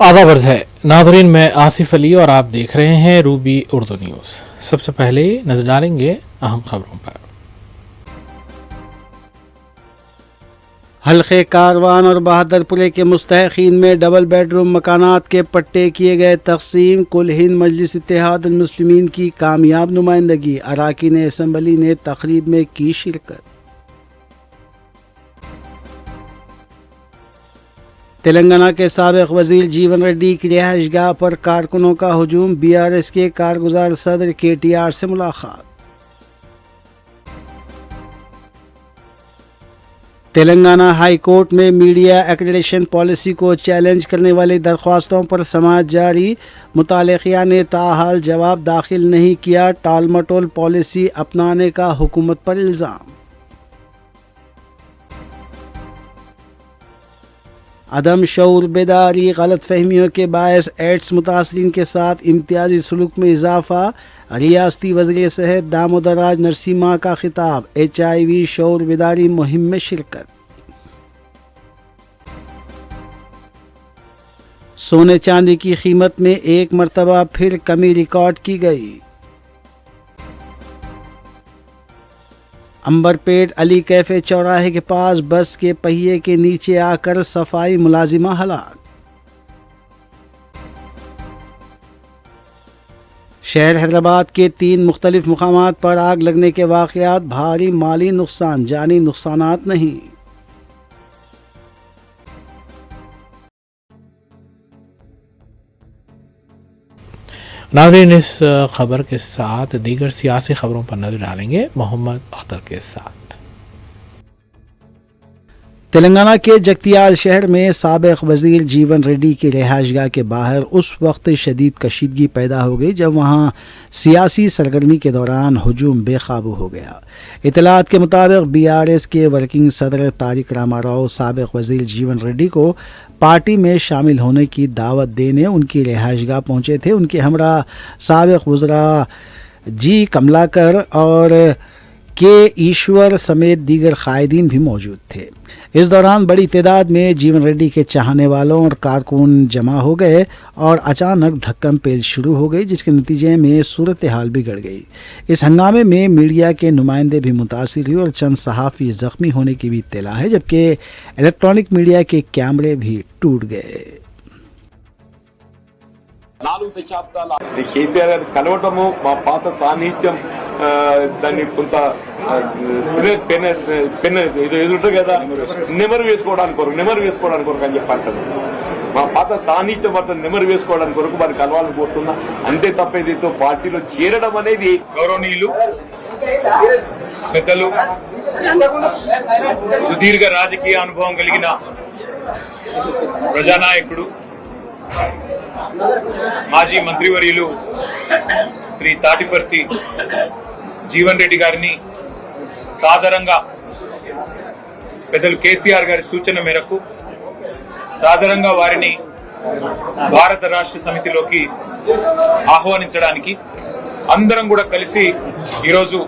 आधा वर्ष है नादरीन, मैं आसिफ अली और आप देख रहे हैं रूबी उर्दू न्यूज़। सबसे पहले नजर डालेंगे अहम खबरों पर। हल्के कारवान और बहादुरपुरे के मुस्तहक़ीन में डबल बेडरूम मकानात के पट्टे किए गए तकसीम। कुल हिंद मजलिस इत्तेहाद उल मुस्लिमीन की कामयाब नुमाइंदगी। अराकीन असम्बली ने तकरीब में की शिरकत। तेलंगाना के साबिक़ वज़ीर जीवन रेड्डी की रिहाइशगाह पर कारकुनों का हुजूम। BRS के कारगुजार सदर KTR से मुलाकात। तेलंगाना हाई कोर्ट में मीडिया एक्रेडिटेशन पॉलिसी को चैलेंज करने वाली दरख्वास्तों पर समाअत जारी। मुतालिक़िया ने ताहाल जवाब दाखिल नहीं किया। टालमटोल पॉलिसी अपनाने का हुकूमत पर इल्ज़ाम। अदम शऊर बेदारी गलत फहमियों के बायस एड्स मुतासरीन के साथ इम्तियाजी सलूक में इजाफा। रियासती वज़ीर सेहत दामोदर राज नरसिम्हा का खिताब। HIV शऊर बेदारी मुहिम में शिरकत। सोने चांदी की कीमत में एक मरतबा फिर कमी रिकॉर्ड की गई। अंबरपेट अली कैफे चौराहे के पास बस के पहिए के नीचे आकर सफाई मुलाजिमा हलाक। शहर हैदराबाद के 3 मुख्तलिफ मुकामात पर आग लगने के वाक़यात। भारी माली नुकसान, जानी नुकसानात नहीं। नाज़रीन, इस खबर के साथ दीगर सियासी खबरों पर नजर डालेंगे मोहम्मद अख्तर के साथ। तेलंगाना के जगतियाल शहर में साबिक़ वज़ीर जीवन रेड्डी की रिहाइशगाह के बाहर उस वक्त शदीद कशीदगी पैदा हो गई जब वहाँ सियासी सरगर्मी के दौरान हुजूम बेकाबू हो गया। इतलात के मुताबिक BRS के वर्किंग सदर तारिक रामाराव साबिक़ वज़ीर जीवन रेड्डी को पार्टी में शामिल होने की दावत देने उनकी रिहाइशगाह पहुँचे थे। उनके हमरा साबिक़ वज़रा G कमलाकर और K ईश्वर समेत दीगर कायदीन भी मौजूद थे। इस दौरान बड़ी तादाद में जीवन रेड्डी के चाहने वालों और कारकुन जमा हो गए और अचानक धक्कम पेल शुरू हो गई, जिसके नतीजे में सूरत हाल बिगड़ गई। इस हंगामे में मीडिया के नुमाइंदे भी मुतासिर हुए और चंद सहाफ़ी ज़ख्मी होने की भी इत्तला है, जबकि इलेक्ट्रॉनिक मीडिया के कैमरे भी टूट गए। 4 దశాబ్దాల కేసీఆర్ గారు కలవటము మా పాత సాన్నిహిత్యం దాన్ని కొంత పెన్ ఎదురు కదా నెమరు వేసుకోవడానికి కొరకు అని చెప్పంటారు. మా పాత సాన్నిహిత్యం అతను నెమరు వేసుకోవడానికి కొరకు వారికి కలవాలని కోరుతున్నా. అంతే తప్ప ఇదితో పార్టీలో చేరడం అనేది గౌరవనీయులు పెద్దలు సుదీర్ఘ రాజకీయ అనుభవం కలిగిన ప్రజానాయకుడు మాజీ మంత్రివర్యులు శ్రీ తాటిపర్తి జీవన్ రెడ్డి గారిని సాదరంగా పెద్దలు కేసీఆర్ గారి సూచన మేరకు సాదరంగా వారిని భారత రాష్ట్ర సమితిలోకి ఆహ్వానించడానికి అందరం కూడా కలిసి ఈరోజు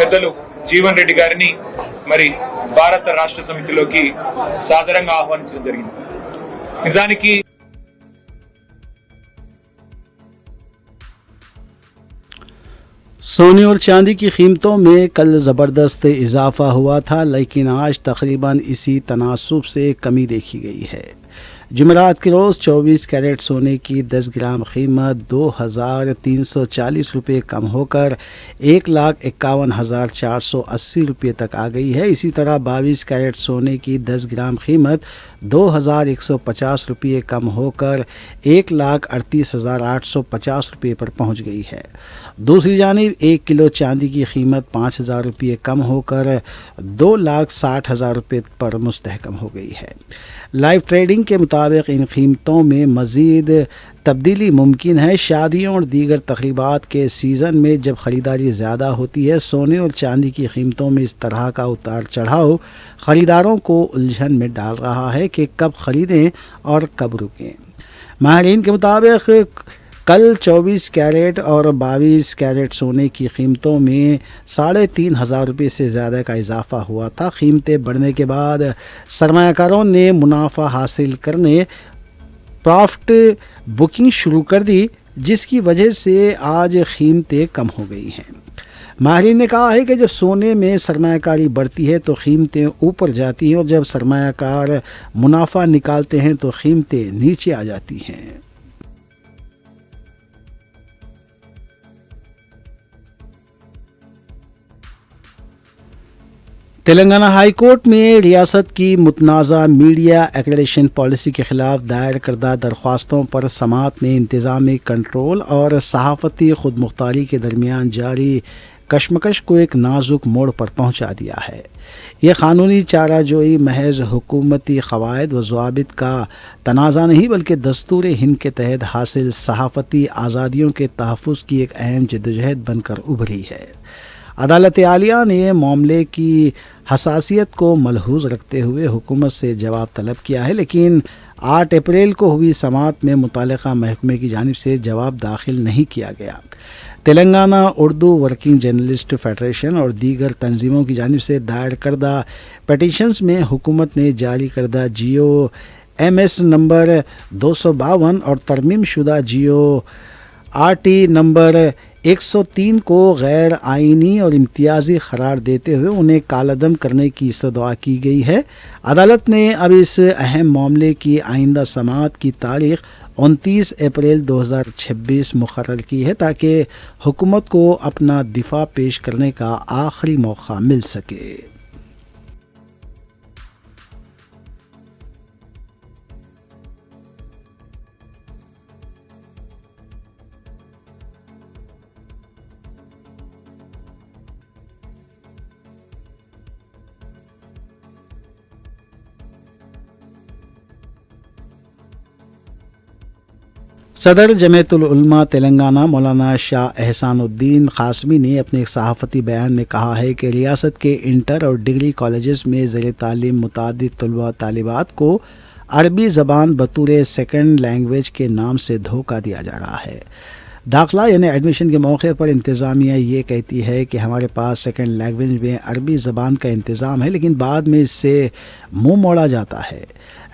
పెద్దలు జీవన్ రెడ్డి గారిని మరి భారత రాష్ట్ర సమితిలోకి సాదరంగా ఆహ్వానించడం జరిగింది. నిజానికి सोने और चांदी की कीमतों में कल ज़बरदस्त इजाफा हुआ था, लेकिन आज तकरीबन इसी तनासुब से कमी देखी गई है। जुमेरात के रोज़ 24 कैरेट सोने की 10 ग्राम कीमत 2,340 रुपये कम होकर 1,51,480 रुपये तक आ गई है। इसी तरह 22 कैरेट सोने की 10 ग्राम कीमत 2,150 रुपये कम होकर 1,38,850 रुपये पर पहुंच गई है। दूसरी जानिब 1 किलो चांदी की कीमत 5,000 रुपये कम होकर 2,60,000 रुपये पर मुस्तहकम हो गई है। लाइव ट्रेडिंग के मुताबिक इन कीमतों में मज़ीद तब्दीली मुमकिन है। शादियों और दीगर तकरीबात के सीज़न में जब ख़रीदारी ज़्यादा होती है, सोने और चांदी की कीमतों में इस तरह का उतार चढ़ाव ख़रीदारों को उलझन में डाल रहा है कि कब ख़रीदें और कब रुकें। माहिरीन के मुताबिक कल 24 कैरेट और 22 कैरेट सोने की कीमतों में 3,500 रुपये से ज़्यादा का इजाफ़ा हुआ था। कीमतें बढ़ने के बाद सरमायाकारों ने मुनाफा हासिल करने پرافٹ بکنگ شروع کر دی، جس کی وجہ سے آج قیمتیں کم ہو گئی ہیں۔ ماہرین نے کہا ہے کہ جب سونے میں سرمایہ کاری بڑھتی ہے تو قیمتیں اوپر جاتی ہیں، اور جب سرمایہ کار منافع نکالتے ہیں تو قیمتیں نیچے آ جاتی ہیں۔ تلنگانہ ہائی کورٹ میں ریاست کی متنازع میڈیا ایکریڈیشن پالیسی کے خلاف دائر کردہ درخواستوں پر سماعت نے انتظامی کنٹرول اور صحافتی خود مختاری کے درمیان جاری کشمکش کو ایک نازک موڑ پر پہنچا دیا ہے۔ یہ قانونی چارہ جوئی محض حکومتی قواعد و ضوابط کا تنازع نہیں، بلکہ دستور ہند کے تحت حاصل صحافتی آزادیوں کے تحفظ کی ایک اہم جدوجہد بن کر ابھری ہے۔ عدالت عالیہ نے معاملے کی حساسیت کو ملحوظ رکھتے ہوئے حکومت سے جواب طلب کیا ہے، لیکن 8 اپریل کو ہوئی سماعت میں متعلقہ محکمے کی جانب سے جواب داخل نہیں کیا گیا۔ Telangana Urdu working journalist federation اور دیگر تنظیموں کی جانب سے دائر کردہ پٹیشنز میں حکومت نے جاری کردہ جیو MS نمبر 252 اور ترمیم شدہ جیو RT نمبر 103 کو غیر آئینی اور امتیازی قرار دیتے ہوئے انہیں کالعدم کرنے کی استدعا کی گئی ہے۔ عدالت نے اب اس اہم معاملے کی آئندہ سماعت کی تاریخ 29 اپریل 2026 مقرر کی ہے، تاکہ حکومت کو اپنا دفاع پیش کرنے کا آخری موقع مل سکے۔ صدر جمعیت العلماء تلنگانہ مولانا شاہ احسان الدین قاسمی نے اپنے ایک صحافتی بیان میں کہا ہے کہ ریاست کے انٹر اور ڈگری کالجز میں زیر تعلیم متعدد طلباء طالبات کو عربی زبان بطور سیکنڈ لینگویج کے نام سے دھوکہ دیا جا رہا ہے۔ داخلہ یعنی ایڈمیشن کے موقع پر انتظامیہ یہ کہتی ہے کہ ہمارے پاس سیکنڈ لینگویج میں عربی زبان کا انتظام ہے، لیکن بعد میں اس سے منہ موڑا جاتا ہے۔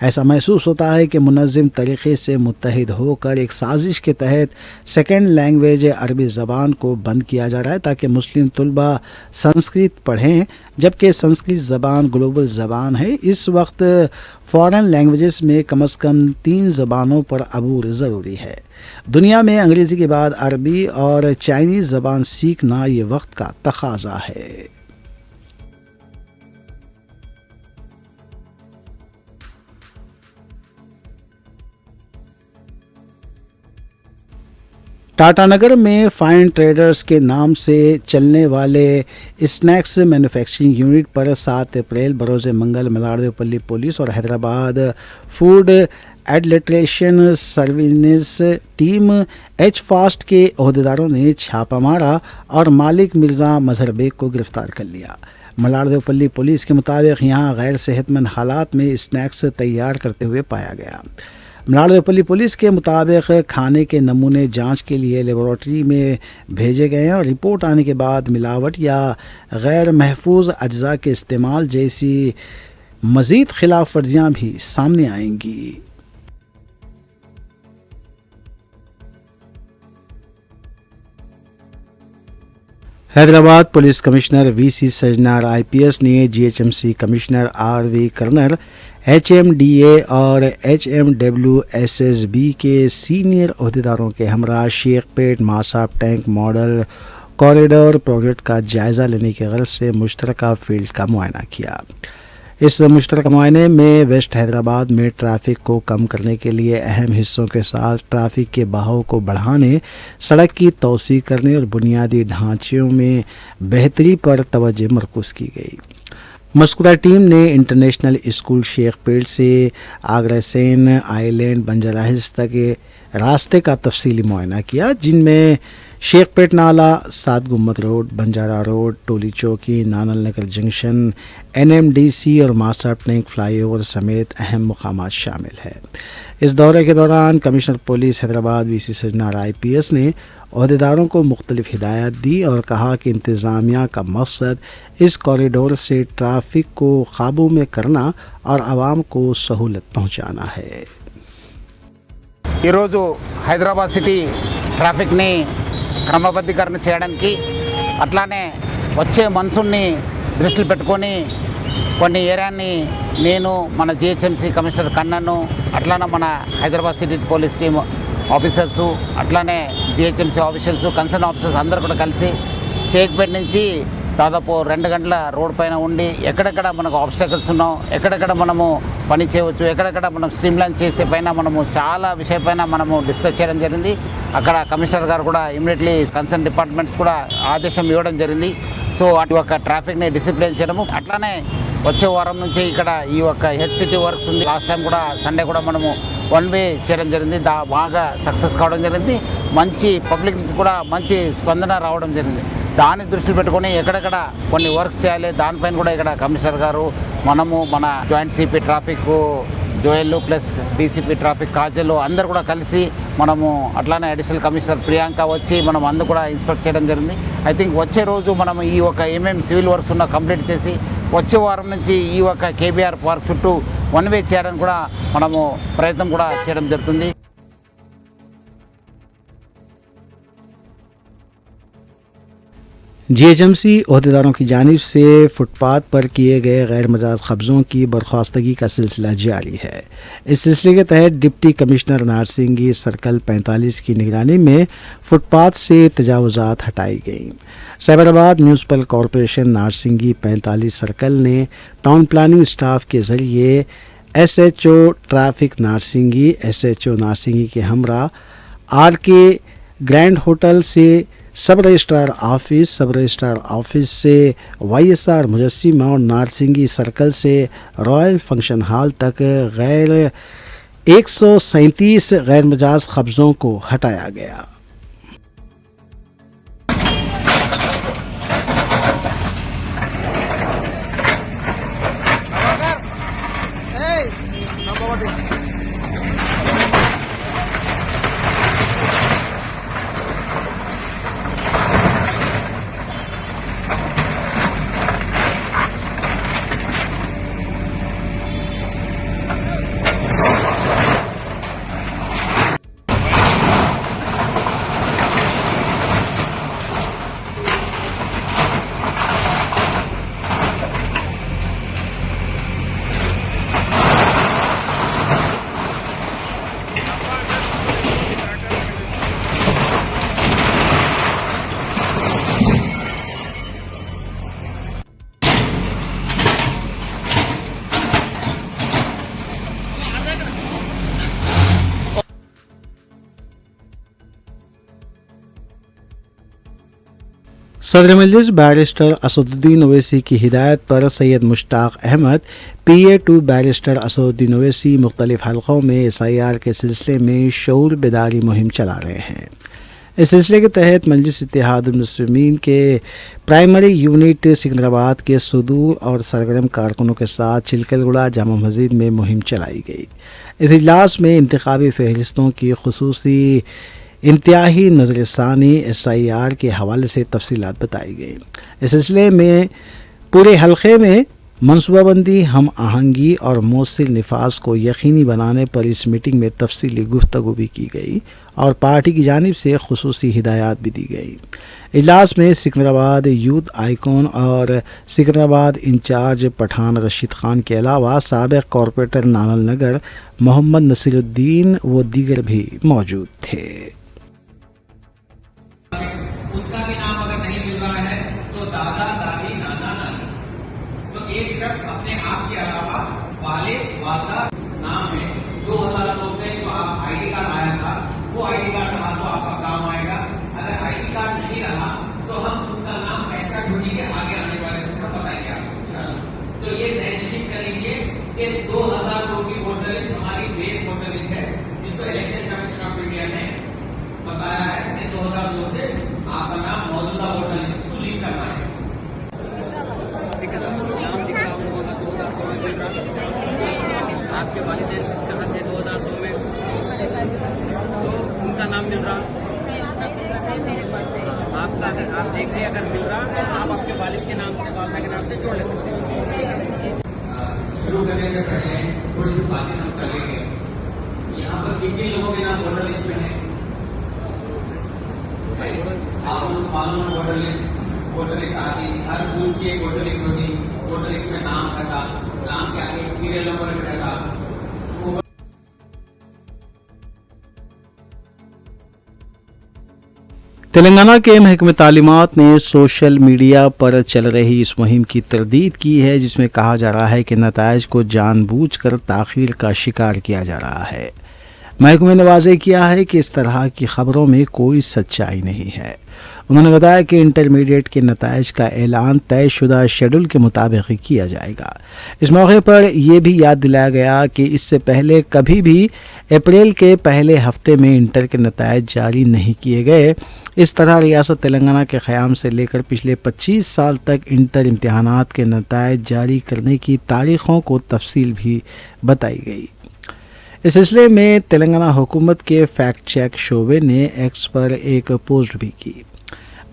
ایسا محسوس ہوتا ہے کہ منظم طریقے سے متحد ہو کر ایک سازش کے تحت سیکنڈ لینگویج عربی زبان کو بند کیا جا رہا ہے، تاکہ مسلم طلباء سنسکرت پڑھیں، جبکہ سنسکرت زبان گلوبل زبان ہے۔ اس وقت فارن لینگویجز میں کم از کم 3 زبانوں پر عبور ضروری ہے۔ دنیا میں انگریزی کے بعد عربی اور چائنیز زبان سیکھنا یہ وقت کا تقاضا ہے۔ ٹاٹا نگر میں فائن ٹریڈرز کے نام سے چلنے والے اسنیکس مینوفیکچرنگ یونٹ پر 7 اپریل بروز منگل ملاردیوپلی پولیس اور Hyderabad food adulteration services team H FAST کے عہدیداروں نے چھاپہ مارا اور مالک مرزا مظہر بیگ کو گرفتار کر لیا۔ ملاردیوپلی پولیس کے مطابق یہاں غیر صحت مند حالات میں اسنیکس تیار کرتے ہوئے پایا گیا۔ ملاردیوپلی پولیس کے مطابق کھانے کے نمونے جانچ کے لیے لیبارٹری میں بھیجے گئے ہیں، اور رپورٹ آنے کے بعد ملاوٹ یا غیر محفوظ اجزاء کے استعمال جیسی مزید خلاف ورزیاں بھی سامنے آئیں گی۔ Hyderabad police commissioner VC سجنار IPS نے GHMC commissioner RV corner HMDA اور HMWSSB کے سینئر عہدیداروں کے ہمراہ شیخ پیٹ ماساب ٹینک ماڈل کوریڈور پروجیکٹ کا جائزہ لینے کی غرض سے مشترکہ فیلڈ کا معائنہ کیا۔ اس مشترکہ معائنے میں ویسٹ حیدرآباد میں ٹریفک کو کم کرنے کے لیے اہم حصوں کے ساتھ ٹریفک کے بہاؤ کو بڑھانے، سڑک کی توسیع کرنے اور بنیادی ڈھانچوں میں بہتری پر توجہ مرکوز کی گئی۔ مذکورہ ٹیم نے انٹرنیشنل اسکول شیخ پیٹ سے آگرہ سین آئی لینڈ بنجارہ ہلز تک راستے کا تفصیلی معائنہ کیا، جن میں شیخ پیٹ نالہ، 7 گنبد road, Banjara road, Toli Chowki, نانل Nagar junction, NMDC اور ماساب ٹینک فلائی اوور سمیت اہم مقامات شامل ہیں۔ اس دورے کے دوران commissioner police Hyderabad VC سجنار IPS نے عہدیداروں کو مختلف ہدایات دی اور کہا کہ انتظامیہ کا مقصد اس کوریڈور سے ٹریفک کو قابو میں کرنا اور عوام کو سہولت پہنچانا ہے۔ 8 ఈరోజు హైదరాబాద్ సిటీ ట్రాఫిక్ని క్రమబద్ధీకరణ చేయడానికి, అట్లానే వచ్చే మన్సూన్ని దృష్టిలో పెట్టుకొని కొన్ని ఏరియాని నేను, మన జిహెచ్ఎంసీ కమిషనర్ కన్నను, అట్లానే మన Hyderabad city police team officers, అట్లానే జిహెచ్ఎంసీ ఆఫీషియల్స్, కన్సర్న్ ఆఫీసర్స్ అందరూ కూడా కలిసి షేక్పేట్ నుంచి దాదాపు 2 గంటల రోడ్ పైన ఉండి ఎక్కడెక్కడ మనకు ఆబ్స్టాకల్స్ ఉన్నాం, ఎక్కడెక్కడ మనము పని చేయవచ్చు, ఎక్కడెక్కడ మనం స్ట్రీమ్లైన్ చేసే పైన మనము చాలా విషయపైన మనము డిస్కస్ చేయడం జరిగింది. అక్కడ కమిషనర్ గారు కూడా ఇమీడియట్లీ కన్సర్న్ డిపార్ట్మెంట్స్ కూడా ఆదేశం ఇవ్వడం జరిగింది. సో అటు ఒక ట్రాఫిక్ని డిసిప్లిన్ చేయడము, అట్లానే వచ్చే వారం నుంచి ఇక్కడ ఈ యొక్క హెచ్సిటీ వర్క్స్ ఉంది. లాస్ట్ టైం కూడా సండే కూడా మనము 1 వే చేయడం జరిగింది, బాగా సక్సెస్ కావడం జరిగింది. మంచి పబ్లిక్ నుంచి కూడా మంచి స్పందన రావడం జరిగింది. దాన్ని దృష్టిలో పెట్టుకొని ఎక్కడెక్కడ కొన్ని వర్క్స్ చేయాలి దానిపైన కూడా ఇక్కడ కమిషనర్ గారు, మనము, మన joint CP traffic Joel plus DCP traffic Kajal అందరు కూడా కలిసి మనము, అట్లానే అడిషనల్ కమిషనర్ ప్రియాంక వచ్చి మనం అందరూ కూడా ఇన్స్పెక్ట్ చేయడం జరిగింది. ఐ థింక్ వచ్చే రోజు మనం ఈ ఒక ఏమేమి సివిల్ వర్క్స్ ఉన్నా కంప్లీట్ చేసి వచ్చే వారం నుంచి ఈ ఒక కేబీఆర్ పార్క్ చుట్టూ 1 వే చేయడానికి కూడా మనము ప్రయత్నం కూడా చేయడం జరుగుతుంది. जीएचएमसी अहदेदारों की जानिब से फुटपाथ पर किए गए गैर मजाज कब्ज़ों की बर्खास्तगी का सिलसिला जारी है। इस सिलसिले के तहत डिप्टी कमिश्नर नारसिंगी सर्कल 45 की निगरानी में फुटपाथ से तजावुज़ात हटाई गई। Cyberabad municipal corporation Narsingi 45 circle ने टाउन प्लानिंग स्टाफ के ज़रिए SHO traffic Narsingi, SHO Narsingi के हमरा RK ग्रैंड होटल से सब रजिस्ट्रार ऑफिस से YSR मुजस्सिमा और नारसिंगी सर्कल से रॉयल फंक्शन हॉल तक 137 गैर मजाज कब्ज़ों को हटाया गया। सदर मजलिस बैरिस्टर असदुद्दीन ओवैसी की हिदायत पर सैयद मुश्ताक अहमद PA2 बैरिस्टर असदुद्दीन ओवैसी मुख्तलिफ हलक़ों में SIR के सिलसिले में शऊर बेदारी मुहिम चला रहे हैं। इस सिलसिले के तहत मजलिस इत्तेहादुल मुस्लिमीन के प्राइमरी यूनिट सिकंदराबाद के सुदूर और सरगर्म कारकुनों के साथ चिलकलगुड़ा जामा मस्जिद में मुहिम चलाई गई। इस इजलास में इंतखाबी फहरिस्तों की खुसूसी इंतहाई नज़रसानी SIR के हवाले से तफसीलात बताई गई। इस सिलसिले में पूरे हलक़े में मनसूबाबंदी, हम आहंगी और मौसिल नफाज को यकीनी बनाने पर इस मीटिंग में तफसीली गुफ्तगू भी की गई और पार्टी की जानिब से खुसूसी हिदायत भी दी गई। इजलास में सिकंदराबाद यूथ आइकॉन और सिकंदराबाद इंचार्ज पठान रशीद खान के अलावा साबिक़ कॉरपोरेटर नानल नगर मोहम्मद नसीरुद्दीन व दीगर भी मौजूद थे। उनका भी नाम अगर नहीं मिल रहा है तो दादा दादी नाना नानी, तो एक शख्स अपने आप के अलावा वाले वालदा नाम है 2000 लोग थे जो आप आईडी कार्ड आया था, वो आईडी कार्ड रहा तो आपका काम आएगा। अगर आईडी कार्ड नहीं रहा तो हम उनका नाम ऐसा ढूंढेंगे आगे आने वाले सूत्र बताएंगे आपको इंशाल्लाह। तो ये निश्चित करेंगे कि 2000 लोगों की वोटर लिस्ट हमारी बेस वोटर लिस्ट है, जिसको इलेक्शन कमीशन ऑफ इंडिया ने बताया है कि 2002 से आपका नाम मौजूदा वोटर लिस्ट को लिंक करना है। आपके वालिदैन कहाँ थे 2002 में, तो उनका नाम मिल रहा आपका, अगर आप देखिए अगर मिल रहा तो आप आपके वालिद के नाम से, वालदा के नाम से जोड़ ले सकते हैं। शुरू करने से पहले थोड़ी सी बातचीत हम कर लेंगे। यहाँ पर किन किन लोगों के नाम वोटर लिस्ट में है? आप लोगों को मालूम है वोटर लिस्ट आती, हर बूथ की एक वोटर लिस्ट होती, वोटर लिस्ट में नाम रखा, नाम के आगे सीरियल नंबर भी रखा। तेलंगाना के महकमे तालीमात ने सोशल मीडिया पर चल रही इस मुहिम की तरदीद की है, जिसमें कहा जा रहा है कि नताइज को जानबूझकर ताख़ीर का शिकार किया जा रहा है। महकमे ने वाज़ेह किया है कि इस तरह की खबरों में कोई सच्चाई नहीं है। उन्होंने बताया कि इंटरमीडिएट के नताइज का ऐलान तयशुदा शेड्यूल के मुताबिक ही किया जाएगा। इस मौके पर यह भी याद दिलाया गया कि इससे पहले कभी भी अप्रैल के पहले हफ्ते में इंटर के नताइज जारी नहीं किए गए। इस तरह रियासत तेलंगाना के क़याम से लेकर पिछले 25 साल तक इंटर इम्तिहानात के नताइज जारी करने की तारीख़ों को तफसील भी बताई गई। इस सिलसिले में तेलंगाना हुकूमत के फैक्ट चेक शोबे ने एक्स पर एक पोस्ट भी की।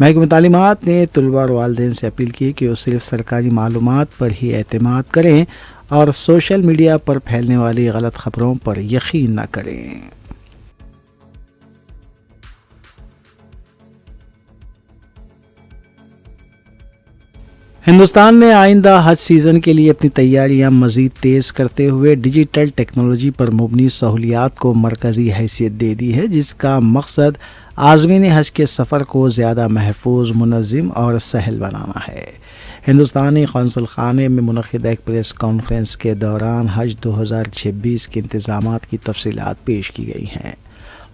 महकमे तालीमात ने तलबा और वालिदैन से अपील की कि वो सिर्फ सरकारी मालूमात पर ही एतमाद करें और सोशल मीडिया पर फैलने वाली गलत खबरों पर यकीन न करें। हिंदुस्तान ने आइंदा हज सीज़न के लिए अपनी तैयारियां मज़ीद तेज़ करते हुए डिजिटल टेक्नोलॉजी पर मुबनी सहूलियात को मरकज़ी हैसियत दे दी है, जिसका मकसद आज़मीन हज के सफ़र को ज़्यादा महफूज, मुनज़्ज़म और सहल बनाना है। हिंदुस्तानी कौंसल खाने में मुनक़िद एक प्रेस कॉन्फ्रेंस के दौरान हज 2026 के इंतज़ामात की तफसीलात पेश की गई हैं।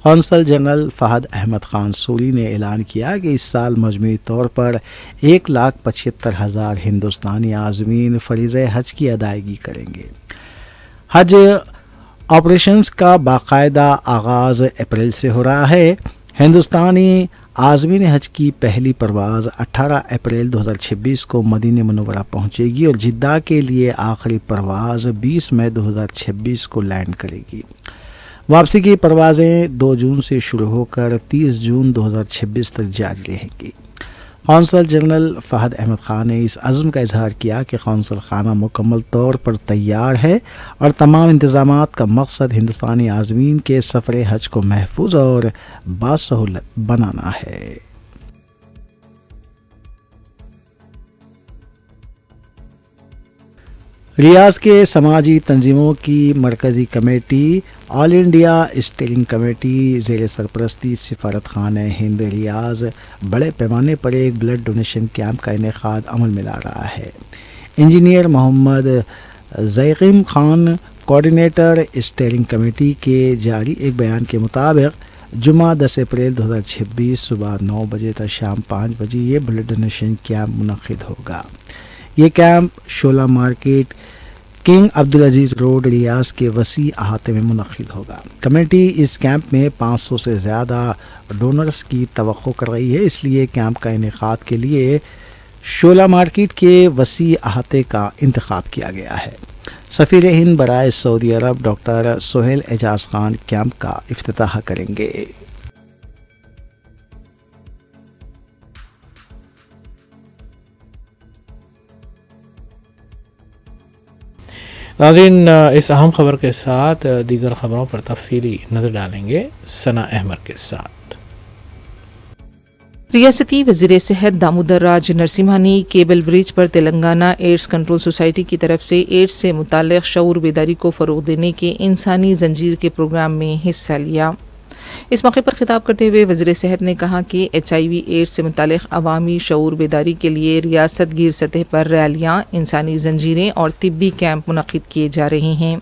कौंसल जनरल फ़हद अहमद खान सूरी ने ऐलान किया कि इस साल मजमूई तौर पर 1,75,000 हिंदुस्तानी आज़मीन फ़रीज़े हज की अदायगी करेंगे। हज ऑपरेशंस का बाकायदा आगाज़ अप्रैल से हो रहा है। हिंदुस्तानी आज़मीन हज की पहली परवाज़ 18 अप्रैल 2026 को मदीना मुनव्वरा पहुँचेगी और जिद्दा के लिए आखिरी परवाज़ 20 मई 2026 को लैंड करेगी। वापसी की परवाज़ें 2 जून से शुरू होकर 30 जून 2026 तक जारी रहेंगी। कौंसल जनरल फ़हद अहमद खान ने इस अज़्म का इजहार किया कि कौंसल खाना मुकम्मल तौर पर तैयार है और तमाम इंतज़ामात का मकसद हिंदुस्तानी आज़मीन के सफ़र हज को महफूज और बासहूलत बनाना है। रियाज के समाजी तंजीमों की मरकज़ी committee all India steering committee ज़ेर सरपरस्ती सिफारत खाना हिंद रियाज बड़े पैमाने पर एक ब्लड डोनेशन कैंप का इनेकाद अमल में ला रहा है। Engineer Mohammed Zaiqim Khan, coordinator steering committee के जारी एक बयान के मुताबिक जुमा 10 अप्रैल 2026 सुबह 9 बजे तक शाम 5 बजे ये ब्लड डोनेशन कैंप मुनक़िद होगा। ये कैंप शोला मार्केट, किंग अब्दुल अजीज़ रोड, रियाज के वसी अहाते में मुनक़िद होगा। कमेटी इस कैंप में 500 से ज़्यादा डोनर्स की तवक्को कर रही है, इसलिए कैंप का इनेकाद के लिए शोला मार्केट के वसी अहाते का इंतखाब किया गया है। सफ़ीर हिंद बराए सऊदी अरब डॉक्टर सोहेल एजाज खान कैंप का इफ्तिताह करेंगे। नाज़रीन, इस अहम खबर के साथ दीगर खबरों पर तफसीली नज़र डालेंगे सना अहमद के साथ। रियासती वज़ीर सेहत दामोदर राज नरसिम्हा ने केबल ब्रिज पर तेलंगाना एड्स कंट्रोल सोसाइटी की तरफ से एड्स से मुताल्लिक़ शऊर बेदारी को फ़रोग़ देने के इंसानी जंजीर के प्रोग्राम में हिस्सा लिया। इस मौके पर खिताब करते हुए वज़ीर सेहत ने कहा कि HIV एड्स से मुताल्लिक़ अवामी शऊर बेदारी के लिए रियासत गिर सतह पर रैलियाँ, इंसानी जंजीरें और तिब्बी कैंप मुनक़िद किए जा रहे हैं।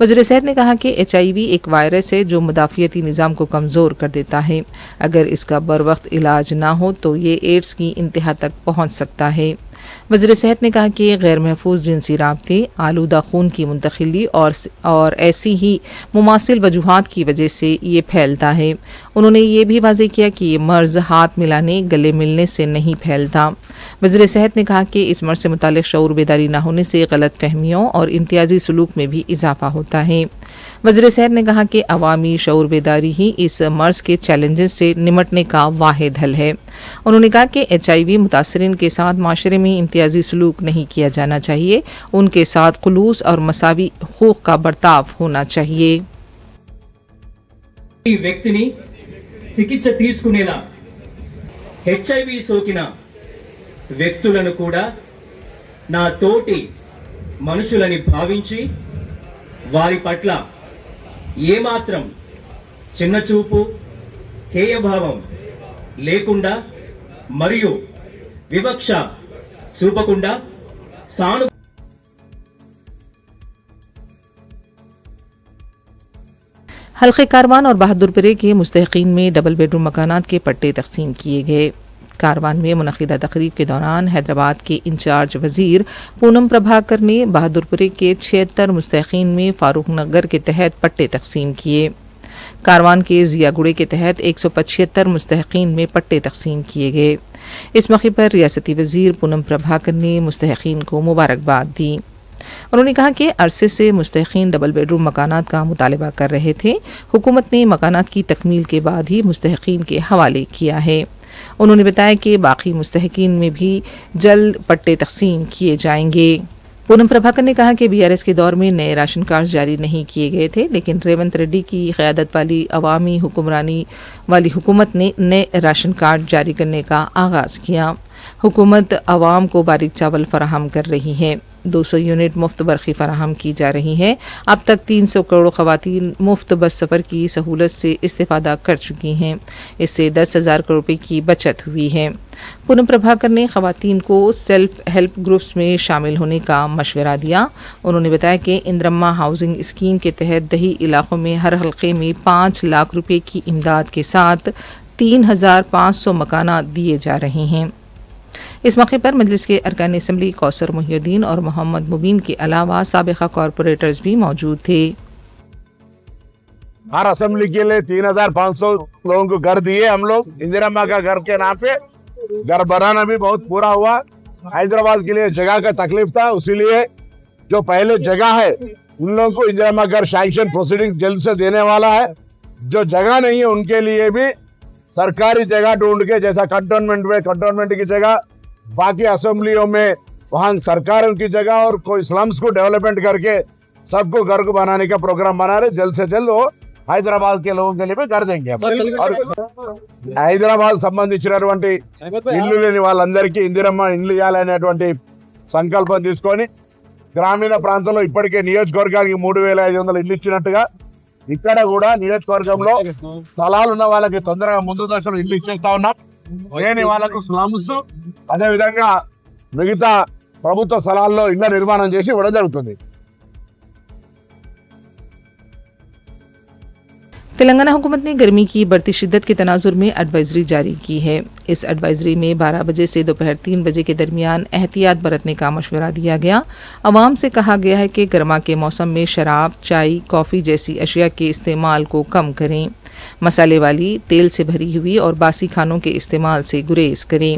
वज़ीर सेहत ने कहा कि HIV एक वायरस है जो मुदाफ़ियती निज़ाम को कमज़ोर कर देता है। अगर इसका बरवक्त इलाज ना हो तो ये एड्स की इंतहा तक पहुँच सकता है। वज़ीर सेहत ने कहा कि गैर महफूज जिनसी राब्ते, आलूदा खून की मुंतकिली और ऐसी ही मुमासिल वजूहात की वजह से ये फैलता है। उन्होंने ये भी वाज़ेह किया कि ये मर्ज़ हाथ मिलाने, गले मिलने से नहीं फैलता। वज़ीर सेहत ने कहा कि इस मर्ज़ से मुताल्लिक़ शऊर बेदारी न होने से गलत फहमियों और इम्तियाज़ी सलूक में भी इजाफ़ा होता है। वज़ीर सेहत ने कहा कि अवामी शऊर बेदारी ही इस मर्ज़ के चैलेंजेस से निमटने का वाहिद हल है। उन्होंने कहा कि HIV मुतासरीन के साथ माशरे में इम्तियाज़ी सलूक नहीं किया जाना चाहिए, उनके साथ खुलूस और मसावी हुकूक़ का बर्ताव होना चाहिए। ఈ వ్యక్తిని చికిత్స తీసుకునేలా హెచ్ఐవి సోకిన వ్యక్తులను కూడా నా తోటి మనుషులని భావించి వారి పట్ల ఏమాత్రం చిన్నచూపు హేయభావం లేకుండా మరియు వివక్ష చూపకుండా సాను हल्के कारवान और बहादुरपुरे के मुस्तहिकीन में डबल बेडरूम मकानात के पट्टे तकसीम किए गए। कारवान में मुनक़िदा तकरीब के दौरान हैदराबाद के इंचार्ज वज़ीर पूनम प्रभाकर ने बहादुरपुरे के 76 मुस्तहिकीन में फारूक नगर के तहत पट्टे तकसीम किए। कारवान के जियागुड़े के तहत 175 मुस्तहिकीन में पट्टे तकसीम किए गए। इस मौके पर रियासती वज़ीर पूनम प्रभाकर ने मुस्तहिकीन को मुबारकबाद दी। उन्होंने कहा कि अरसे से मुस्तहिकीन डबल बेडरूम मकानात का मुतालबा कर रहे थे। हुकूमत ने मकानात की तकमील के बाद ही मुस्तहिकीन के हवाले किया है। उन्होंने बताया कि बाकी मुस्तहिकीन में भी जल्द पट्टे तकसीम किए जाएंगे। पूनम प्रभाकर ने कहा कि बीआरएस के दौर में नए राशन कार्ड जारी नहीं किए गए थे, लेकिन रेवंत रेड्डी की क़यादत वाली अवामी हुक्मरानी वाली हुकूमत ने नए राशन कार्ड जारी करने का आगाज़ किया। हुकूमत आवाम को बारीक चावल फराहम कर रही है। 200 यूनिट मुफ्त बरखी फराहम की जा रही है। अब तक 300 करोड़ ख़वातीन मुफ्त बस सफ़र की सहूलत से इस्तेफ़ादा कर चुकी हैं। इससे 10,000 करोड़ रुपये की बचत हुई है। पूनम प्रभाकर ने ख़वातीन को सेल्फ हेल्प ग्रुप्स में शामिल होने का मशवरा दिया। उन्होंने बताया कि इंदिरम्मा हाउसिंग स्कीम के तहत दही इलाक़ों में हर हल्के में 5 लाख रुपये की इमदाद के साथ 3,500 मकानात दिए जा रहे हैं। इस मौके पर मजलिस के अरकान असम्बली कौसर मुहिउद्दीन और मोहम्मद मुबीन के अलावा साबिक़ा कॉरपोरेटर्स भी मौजूद थे। हर असेंबली के लिए 3,500 लोगों को घर दिए हम लोग। इंदिरा का घर के नाम पे घर बनाना भी बहुत पूरा हुआ। हैदराबाद के लिए जगह का तकलीफ था, इसीलिए जो पहले जगह है उन लोगों को इंदिरा घर सैंक्शन प्रोसीडिंग जल्द से देने वाला है। जो जगह नहीं है उनके लिए भी सरकारी जगह ढूंढ के, जैसा कंटोनमेंट में कंटोनमेंट की जगह, बाकी असेंबलियों में वहाँ सरकार की जगह और कोई स्लम्स को डेवलपमेंट करके सबको घर को बनाने का प्रोग्राम बना रहे। जल्द से जल्द वो హైదరాబాద్ के लोगों के लिए भी कर देंगे। और హైదరాబాద్ సంబంధించినటువంటి ఇల్లు లేని వాళ్ళందరికీ ఇందిరమ్మ ఇల్లు ఇవ్వాలనేటువంటి సంకల్పం తీసుకొని గ్రామీణ ప్రాంతంలో ఇప్పటికే నియోజకవర్గానికి 3,500 ఇల్లు ఇచ్చినట్టుగా ఇక్కడ కూడా నియోజకవర్గంలో స్థలాలు ఉన్న వాళ్ళకి తొందరగా ముందు దశలో ఇల్లు ఇచ్చేస్తా ఉన్నాం। లేని వాళ్ళకు స్లమ్స్, అదే విధంగా మిగతా ప్రభుత్వ స్థలాల్లో ఇళ్ల నిర్మాణం చేసి ఇవ్వడం జరుగుతుంది। तेलंगाना हुकूमत ने गर्मी की बढ़ती शिद्दत के तनाजुर में एडवाइजरी जारी की है। इस एडवाइजरी में 12 बजे से दोपहर 3 बजे के दरमियान एहतियात बरतने का मशवरा दिया गया। आवाम से कहा गया है कि गर्मा के मौसम में शराब, चाय, कॉफ़ी जैसी अशिया के इस्तेमाल को कम करें। मसाले वाली, तेल से भरी हुई और बासी खानों के इस्तेमाल से गुरेज करें।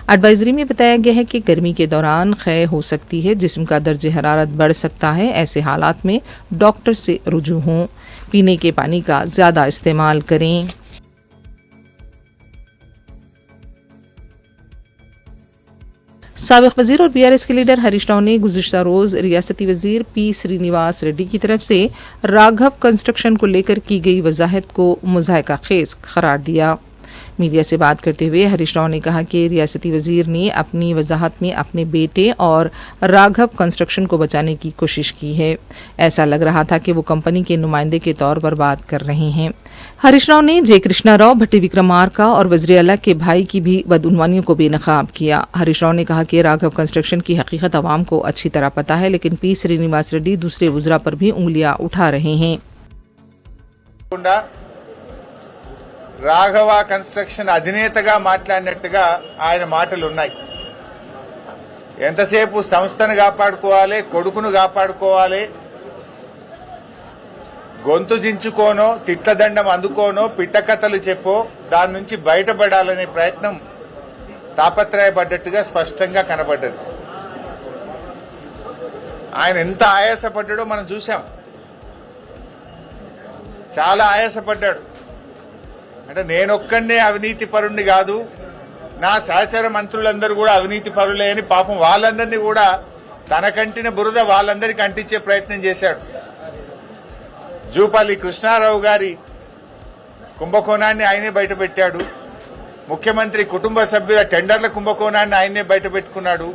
एडवाइजरी में बताया गया है कि गर्मी के दौरान ख़ै हो सकती है, जिस्म का दर्ज हरारत बढ़ सकता है। ऐसे हालात में डॉक्टर से रुजू हों। पीने के पानी का ज़्यादा इस्तेमाल करें। साबिक़ वज़ीर और बीआरएस के लीडर हरीश राव ने गुज़िश्ता रोज़ रियासती वज़ीर पी श्रीनिवास रेड्डी की तरफ से राघव कंस्ट्रक्शन को लेकर की गई वजाहत को मुज़ाहिका खेज़ करार दिया। मीडिया से बात करते हुए हरीश राव ने कहा कि रियासती वज़ीर ने अपनी वजाहत में अपने बेटे और राघव कंस्ट्रक्शन को बचाने की कोशिश की है। ऐसा लग रहा था कि वो कंपनी के नुमाइंदे के तौर पर बात कर रहे हैं। हरीश राव ने जे कृष्णा राव, भट्टी विक्रमार्का और वज़ीर आला के भाई की भी बदउनवानियों को बेनकाब किया। हरीश राव ने कहा कि राघव कंस्ट्रक्शन की हकीकत आवाम को अच्छी तरह पता है, लेकिन पी श्रीनिवास रेड्डी दूसरे वज़रा पर भी उंगलियां उठा रहे हैं। రాఘవ కన్స్ట్రక్షన్ అధినేతగా మాట్లాడినట్టుగా ఆయన మాటలు ఉన్నాయి. ఎంతసేపు సంస్థను కాపాడుకోవాలి, కొడుకును కాపాడుకోవాలి, గొంతు జించుకోనో, తిట్లదండం అందుకోనో, పిట్టకథలు చెప్పో దాని నుంచి బయటపడాలనే ప్రయత్నం తాపత్రయపడ్డట్టుగా స్పష్టంగా కనబడ్డది. ఆయన ఎంత ఆయాసపడ్డాడో మనం చూసాం. చాలా ఆయాసపడ్డాడు. అంటే నేనొక్కడే అవినీతి పరుణ్ణి కాదు, నా సహచర మంత్రులందరూ కూడా అవినీతి పరులే అని పాపం వాళ్ళందరినీ కూడా తన కంటిన బురద వాళ్ళందరికీ అంటించే ప్రయత్నం చేశాడు. జూపల్లి కృష్ణారావు గారి కుంభకోణాన్ని ఆయనే బయటపెట్టాడు. ముఖ్యమంత్రి కుటుంబ సభ్యుల టెండర్ల కుంభకోణాన్ని ఆయనే బయటపెట్టుకున్నాడు.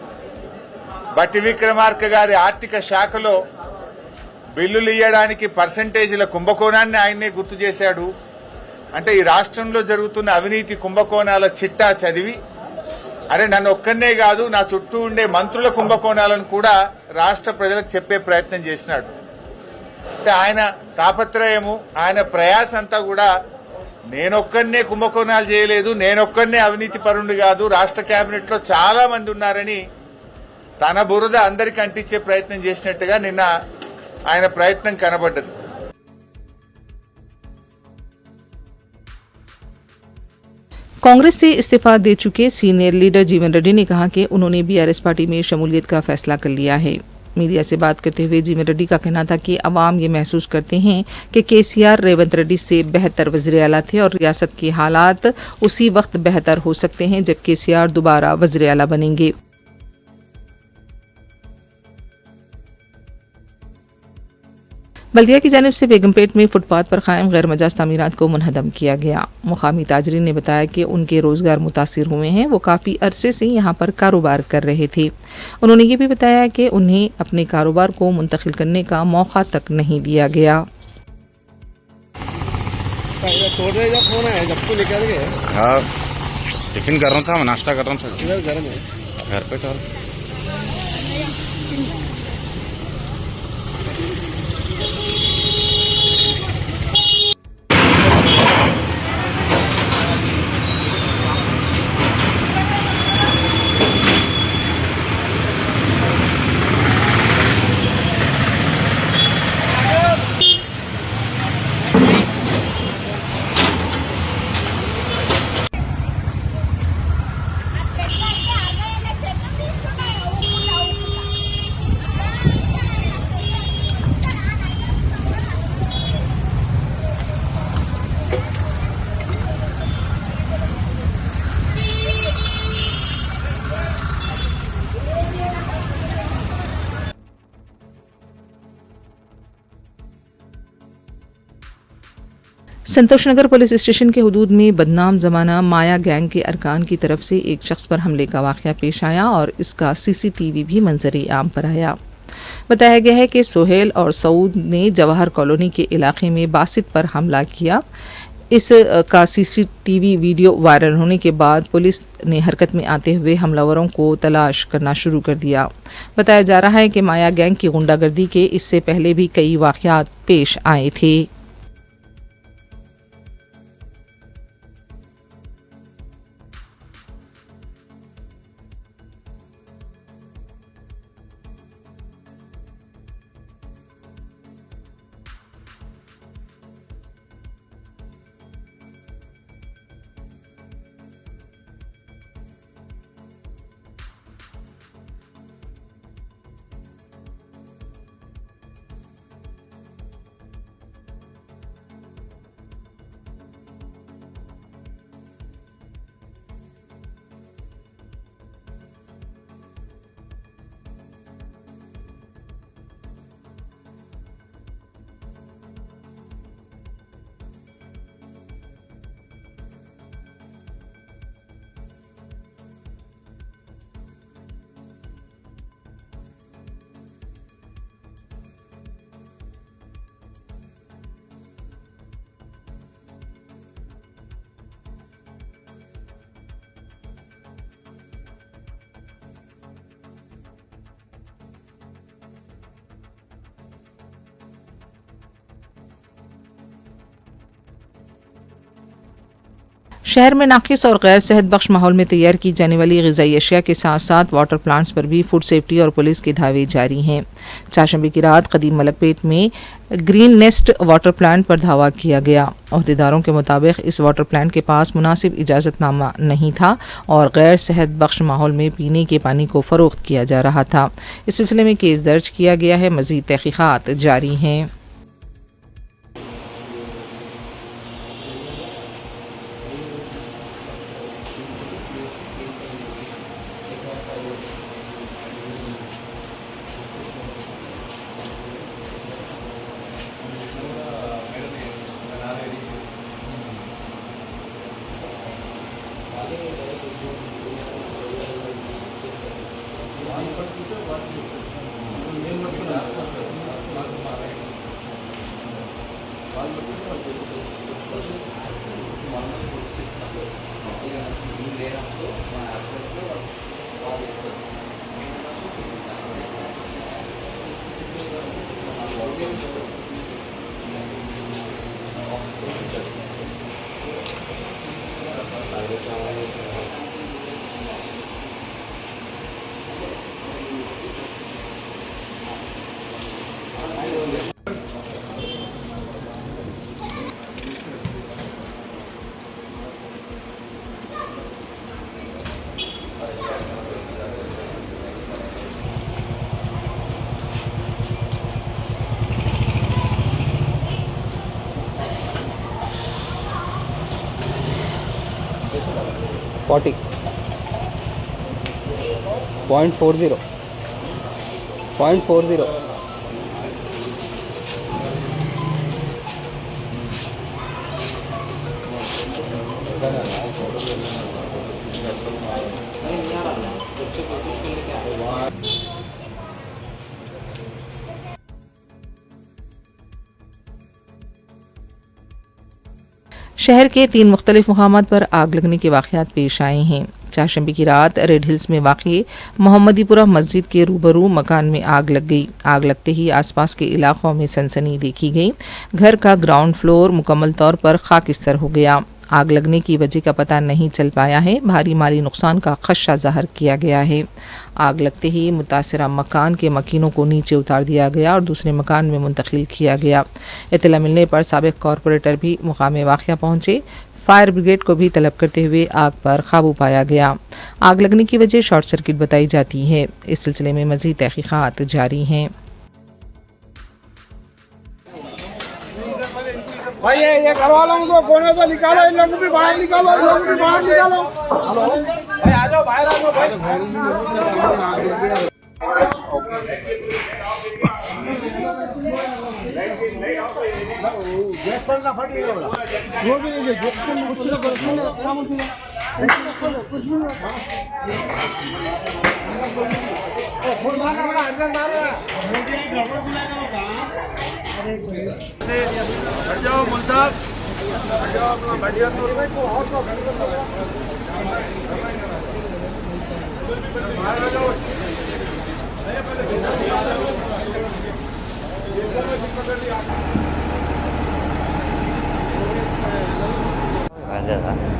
బట్టి విక్రమార్క గారి ఆర్థిక శాఖలో బిల్లులు ఇవ్వడానికి పర్సంటేజీల కుంభకోణాన్ని ఆయనే గుర్తు చేశాడు. అంటే ఈ రాష్ట్రంలో జరుగుతున్న అవినీతి కుంభకోణాల చిట్టా చదివి అరే నన్ను ఒక్కనే కాదు నా చుట్టూ ఉండే మంత్రుల కుంభకోణాలను కూడా రాష్ట్ర ప్రజలకు చెప్పే ప్రయత్నం చేసినాడు. అంటే ఆయన తాపత్రయము, ఆయన ప్రయాస అంతా కూడా నేనొక్కనే కుంభకోణాలు చేయలేదు, నేనొక్కనే అవినీతి పరుండు కాదు, రాష్ట్ర కేబినెట్ లో చాలా మంది ఉన్నారని తన బురద అందరికి అంటించే ప్రయత్నం చేసినట్టుగా నిన్న ఆయన ప్రయత్నం కనబడ్డది. कांग्रेस से इस्तीफा दे चुके सीनियर लीडर जीवन रेड्डी ने कहा कि उन्होंने बीआरएस पार्टी में शमूलियत का फैसला कर लिया है। मीडिया से बात करते हुए जीवन रेड्डी का कहना था कि अवाम ये महसूस करते हैं कि केसीआर रेवंत रेड्डी से बेहतर वज़ीर आला थे और रियासत के हालात उसी वक्त बेहतर हो सकते हैं जब केसीआर दोबारा वज़ीर आला बनेंगे। बल्दिया की जानिब से बेगमपेट में फुटपाथ पर कायम गैर मजाज तामीरात को मुनहदम किया गया। मुकामी ताजरीन ने बताया कि उनके रोज़गार मुतासिर हुए हैं, वो काफ़ी अरसे से यहाँ पर कारोबार कर रहे थे। उन्होंने ये भी बताया कि उन्हें अपने कारोबार को मुंतकिल करने का मौका तक नहीं दिया गया। हाँ, टिफिन कर रहा था, नाश्ता कर रहा था घर पे। संतोष नगर पुलिस स्टेशन के हुदूद में बदनाम जमाना माया गैंग के अरकान की तरफ से एक शख्स पर हमले का वाक़या पेश आया और इसका सीसीटीवी भी मंजर आम पर आया। बताया गया है कि सोहेल और सऊद ने जवाहर कॉलोनी के इलाके में बासित पर हमला किया। इस का सीसीटीवी वीडियो वायरल होने के बाद पुलिस ने हरकत में आते हुए हमलावरों को तलाश करना शुरू कर दिया। बताया जा रहा है कि माया गैंग की गुंडागर्दी के इससे पहले भी कई वाक़यात पेश आए थे। शहर में नाकिस और गैर सेहत बख्श माहौल में तैयार की जाने वाली ग़िज़ाई अशिया के साथ साथ वाटर प्लांट्स पर भी फूड सेफ्टी और पुलिस के धावे जारी हैं। चारशंबे की रात कदीम मलकपेट में ग्रीन नेस्ट वाटर प्लांट पर धावा किया गया। अहदेदारों के मुताबिक इस वाटर प्लांट के पास मुनासिब इजाज़तनामा नहीं था और गैर सेहत बख्श माहौल में पीने के पानी को फ़रोख्त किया जा रहा था। इस सिलसिले में केस दर्ज किया गया है, मज़ीद तहक़ीक़ात जारी हैं। .40 शहर के 3 मुख्तलिफ मुकामात पर आग लगने के वाक़यात पेश आए हैं। चारशंबे की रात रेड हिल्स में वाक़ई मोहम्मदीपुरा मस्जिद के रूबरू मकान में आग लग गई। आग लगते ही आसपास के इलाकों में सनसनी देखी गई। घर का ग्राउंड फ्लोर मुकम्मल तौर पर खाकिस्तर हो गया। आग लगने की वजह का पता नहीं चल पाया है। भारी माली नुकसान का खदशा ज़ाहिर किया गया है। आग लगते ही मुतासिरा मकान के मकीनों को नीचे उतार दिया गया और दूसरे मकान में मुंतकिल किया गया। इत्तला मिलने पर साबिक़ कॉरपोरेटर भी मुकाम वाक़या पहुँचे। फायर ब्रिगेड को भी तलब करते हुए आग पर काबू पाया गया। आग लगने की वजह शॉर्ट सर्किट बताई जाती है। इस सिलसिले में मज़ीद तहक़ीक़ात जारी हैं। भाई ये घर वालों को कोने से निकालो, इन लोगों को भी बाहर निकालो, इन लोगों को भी बाहर निकालो। भाई आ जाओ, बाहर आ जाओ भाई। वो भी नहीं कुछ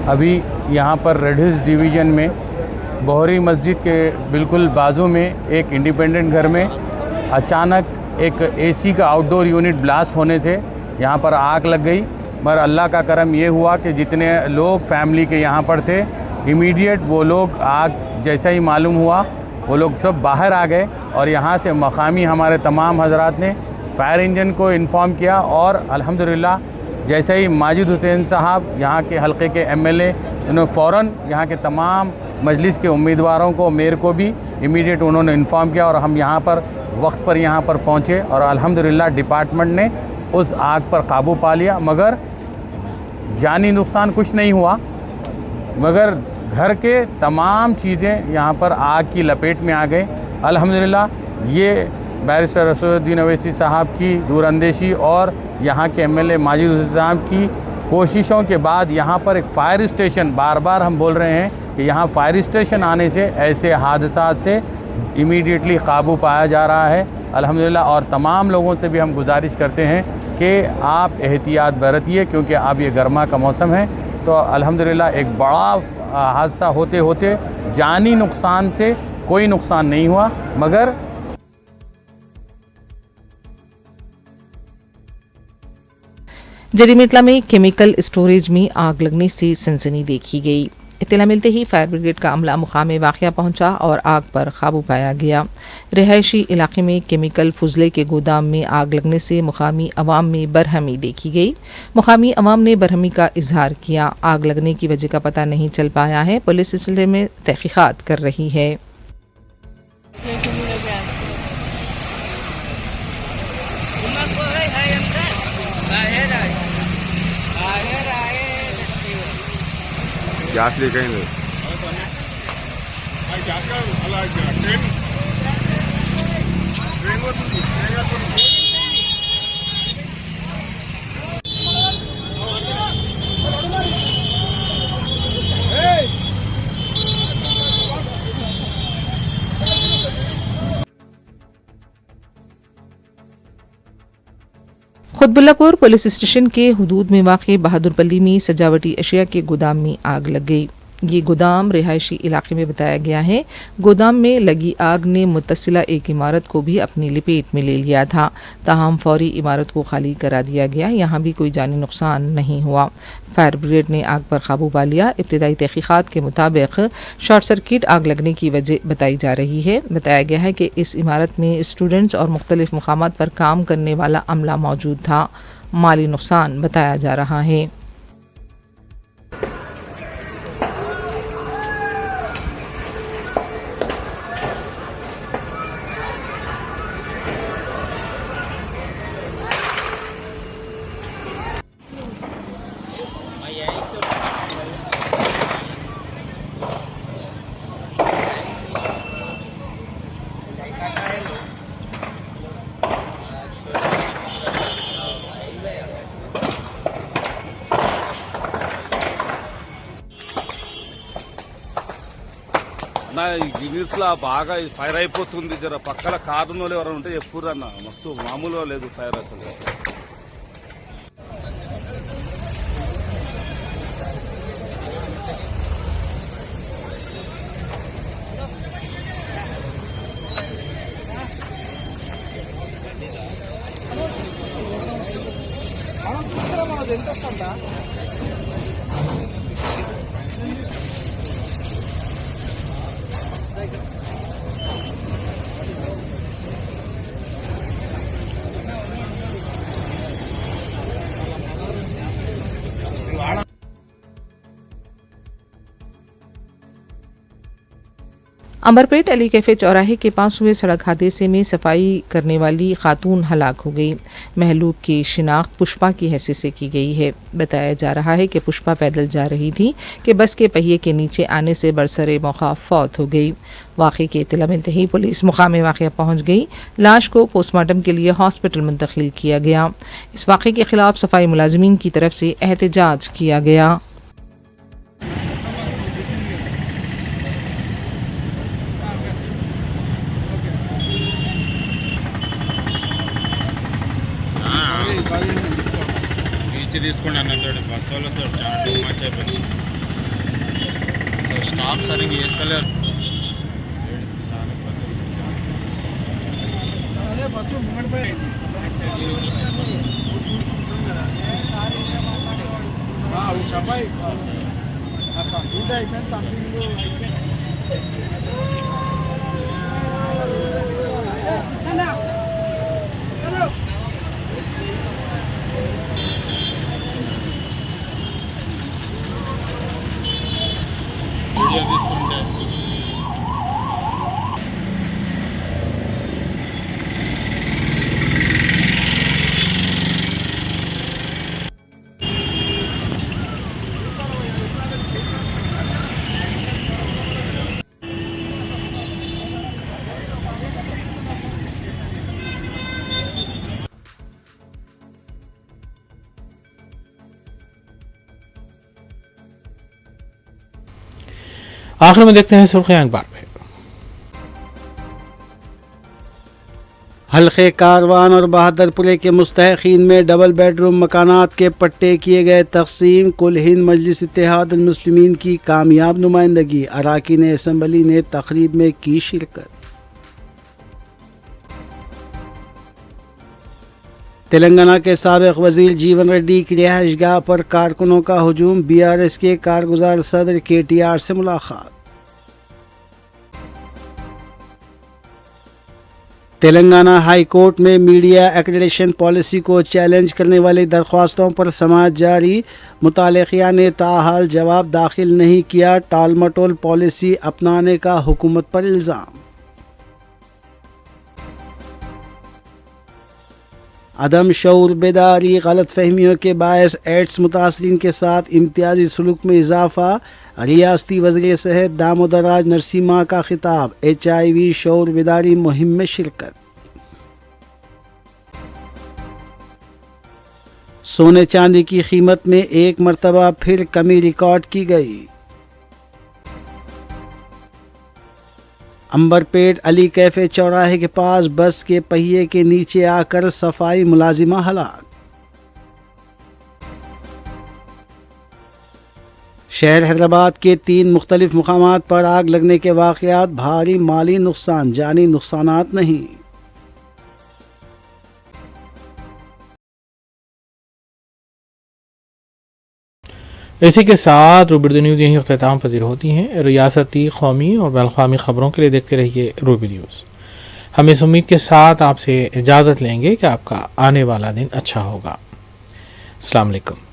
अभी यहाँ पर रेड हिल्स डिवीज़न में बोहरी मस्जिद के बिल्कुल बाजू में एक इंडिपेंडेंट घर में अचानक एक एसी का आउटडोर यूनिट ब्लास्ट होने से यहाँ पर आग लग गई। मगर अल्लाह का करम ये हुआ कि जितने लोग फैमिली के यहाँ पर थे, इमीडिएट वो लोग आग जैसा ही मालूम हुआ वो लोग सब बाहर आ गए और यहाँ से मकामी हमारे तमाम हजरात ने फायर इंजन को इन्फॉर्म किया और अल्हम्दुलिल्लाह जैसे ही माजिद हुसैन साहब यहाँ के हलके के एमएलए, उन्होंने फ़ौरन यहाँ के तमाम मजलिस के उम्मीदवारों को, मेयर को भी इमीडिएट उन्होंने इन्फॉर्म किया और हम यहाँ पर वक्त पर यहाँ पर पहुँचे और अल्हम्दुलिल्लाह डिपार्टमेंट ने उस आग पर काबू पा लिया। मगर जानी नुकसान कुछ नहीं हुआ, मगर घर के तमाम चीज़ें यहाँ पर आग की लपेट में आ गए। अल्हम्दुलिल्लाह ये बैरिस्टर रसूलुद्दीन अवैसी साहब की दूरअंदेशी और यहाँ के एमएलए माजिद हुसैन साहब की कोशिशों के बाद यहाँ पर एक फ़ायर स्टेशन, बार बार हम बोल रहे हैं कि यहाँ फायर स्टेशन आने से ऐसे हादसात से इमीडिएटली काबू पाया जा रहा है अल्हम्दुलिल्लाह। और तमाम लोगों से भी हम गुजारिश करते हैं कि आप एहतियात बरतिए, क्योंकि अब ये गर्मा का मौसम है। तो अल्हम्दुलिल्लाह एक बड़ा हादसा होते होते जानी नुकसान से कोई नुकसान नहीं हुआ, मगर जरीमेटला में केमिकल स्टोरेज में आग लगने से सनसनी देखी गई। इत्तला मिलते ही फायर ब्रिगेड का अमला मुकाम वाक़या पहुंचा और आग पर काबू पाया गया। रिहायशी इलाके में केमिकल फुजले के गोदाम में आग लगने से मुकामी अवाम में बरहमी देखी गई। मुकामी अवाम ने बरहमी का इजहार किया। आग लगने की वजह का पता नहीं चल पाया है। पुलिस इस सिलसिले में तहकीकात कर रही है। गैस लीक अయింది। कुतबुल्ला पुलिस स्टेशन के हुदूद में वाक़ बहादुरपल्ली में सजावटी अशिया के गोदाम में आग लग गई। ये गोदाम रिहायशी इलाके में बताया गया है। गोदाम में लगी आग ने मुत्तसिला एक इमारत को भी अपनी लपेट में ले लिया था, ताहम फौरी इमारत को खाली करा दिया गया। यहाँ भी कोई जानी नुकसान नहीं हुआ। फायर ब्रिगेड ने आग पर काबू पा लिया। इब्तदाई तहकीकात के मुताबिक शॉर्ट सर्किट आग लगने की वजह बताई जा रही है। बताया गया है कि इस इमारत में स्टूडेंट्स और मुख्तलिफ मुकामात पर काम करने वाला अमला मौजूद था। माली नुकसान बताया जा रहा है। నా గిన్నీస్ లా బాగా ఫైర్ అయిపోతుంది. జర పక్కల కారు ఎవరైనా ఉంటే చెప్పుర్రు అన్న. మస్తు మామూలుగా లేదు ఫైర్ అసలు. अंबरपेट अली कैफे चौराहे के पास हुए सड़क हादसे में सफाई करने वाली खातून हलाक हो गई। महलूक की शिनाख्त पुष्पा की हैसियत से की गई है। बताया जा रहा है कि पुष्पा पैदल जा रही थी कि बस के पहिए के नीचे आने से बरसरे मौका फौत हो गई। वाक़े की इत्तला मिलते ही पुलिस मुकाम वाक़या पहुंच गई। लाश को पोस्टमार्टम के लिए हॉस्पिटल मुंतकिल किया गया। इस वाक़े के खिलाफ सफाई मुलाजिमीन की तरफ से एहतजाज किया गया। బీచ్ తీసుకోండి అన్నట్టు బస్ వాళ్ళతో చాలా టూ మచ్ అయిపోయింది. అసలు స్టాప్ సరిగ్గా చేస్తలేరు. వీడియో తీసుకుంటే आखिर में देखते हैं सुर्खियां अखबार में। हल्के कारवान और बहादुरपुरे के मुस्तहकीन में डबल बेडरूम मकानात के पट्टे किए गए तकसीम। कुल हिंद मजलिस इत्तेहादुल मुस्लिमीन की कामयाब नुमाइंदगी। अराकीन असम्बली ने तकरीब में की शिरकत। तेलंगाना के साबिक वजीर जीवन रेड्डी की रिहाइशगाह पर कारकुनों का हुजूम। बीआरएस के कारगुजार सदर केटीआर से मुलाकात। तेलंगाना हाई कोर्ट में मीडिया एक्रेडिटेशन पॉलिसी को चैलेंज करने वाली दरख्वास्तों पर समाअत जारी। मुतालिका ने ताहाल जवाब दाखिल नहीं किया। टालमटोल पॉलिसी अपनाने का हुकूमत पर इल्ज़ाम। अदम शऊर बेदारी गलत फहमियों के बायस एड्स मुतासरीन के साथ इम्तियाजी सलूक में इजाफा। रियासती वज़ीर सेहत दामोदर राज नरसिम्हा का खिताब। HIV शऊर बेदारी मुहिम में शिरकत। सोने चांदी की कीमत में एक मरतबा फिर कमी रिकॉर्ड की गई। अंबरपेट अली कैफे चौराहे के पास बस के पहिए के नीचे आकर सफाई मुलाजिमा हलाक। شہر حیدرآباد کے 3 مختلف مقامات پر آگ لگنے کے واقعات، بھاری مالی نقصان، جانی نقصانات نہیں۔ اسی کے ساتھ روبی نیوز یہیں اختتام پذیر ہوتی ہیں۔ ریاستی، قومی اور بین الاقوامی خبروں کے لیے دیکھتے رہیے روبی نیوز۔ ہم اس امید کے ساتھ آپ سے اجازت لیں گے کہ آپ کا آنے والا دن اچھا ہوگا۔ السلام علیکم۔